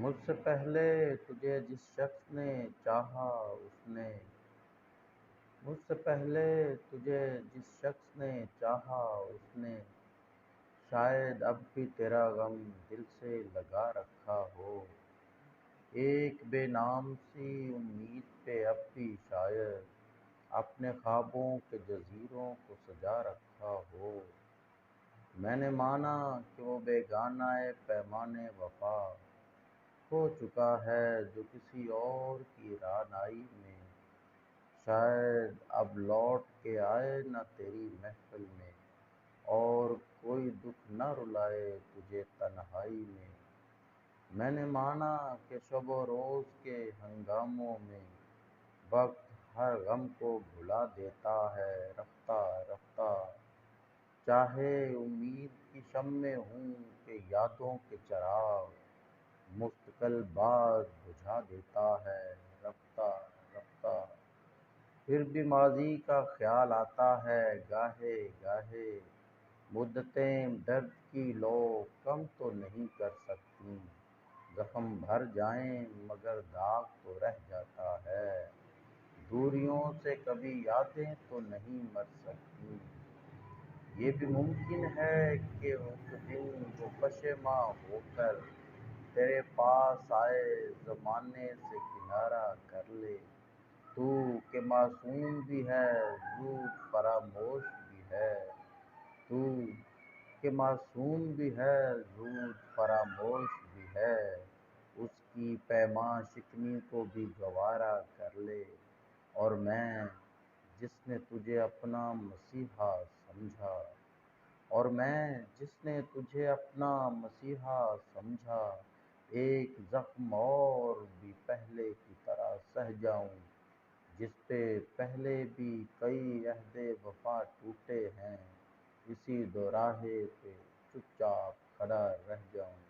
مجھ سے پہلے تجھے جس شخص نے چاہا اس نے مجھ سے پہلے تجھے جس شخص نے چاہا اس نے شاید اب بھی تیرا غم دل سے لگا رکھا ہو۔ ایک بے نام سی امید پہ اب بھی شاید اپنے خوابوں کے جزیروں کو سجا رکھا ہو۔ میں نے مانا کہ وہ بیگانہ پیمانے وفا ہو چکا ہے جو کسی اور کی رعنائی میں شاید اب لوٹ کے آئے نہ تیری محفل میں، اور کوئی دکھ نہ رلائے تجھے تنہائی میں۔ میں نے مانا کہ شب و روز کے ہنگاموں میں وقت ہر غم کو بھلا دیتا ہے رفتہ رفتہ، چاہے امید کی شمع ہوں کہ یادوں کے چراغ، مستقل باد بجھا دیتا ہے رفتہ رفتہ۔ پھر بھی ماضی کا خیال آتا ہے گاہے گاہے، مدتیں درد کی لو کم تو نہیں کر سکتیں، زخم بھر جائیں مگر داغ تو رہ جاتا ہے، دوریوں سے کبھی یادیں تو نہیں مر سکتیں۔ یہ بھی ممکن ہے کہ ایک دن وہ پشیماں ہو کر تیرے پاس آئے، زمانے سے کنارہ کر لے۔ تو کہ معصوم بھی ہے زود فراموش بھی ہے، تو کہ معصوم بھی ہے زود فراموش بھی ہے، اس کی پیماں شکنی کو بھی گوارا کر لے۔ اور میں جس نے تجھے اپنا مسیحا سمجھا اور میں جس نے تجھے اپنا مسیحا سمجھا، ایک زخم اور بھی پہلے کی طرح سہ جاؤں، جس پہ پہلے بھی کئی عہد وفا ٹوٹے ہیں، اسی دوراہے پہ چپ چاپ کھڑا رہ جاؤں۔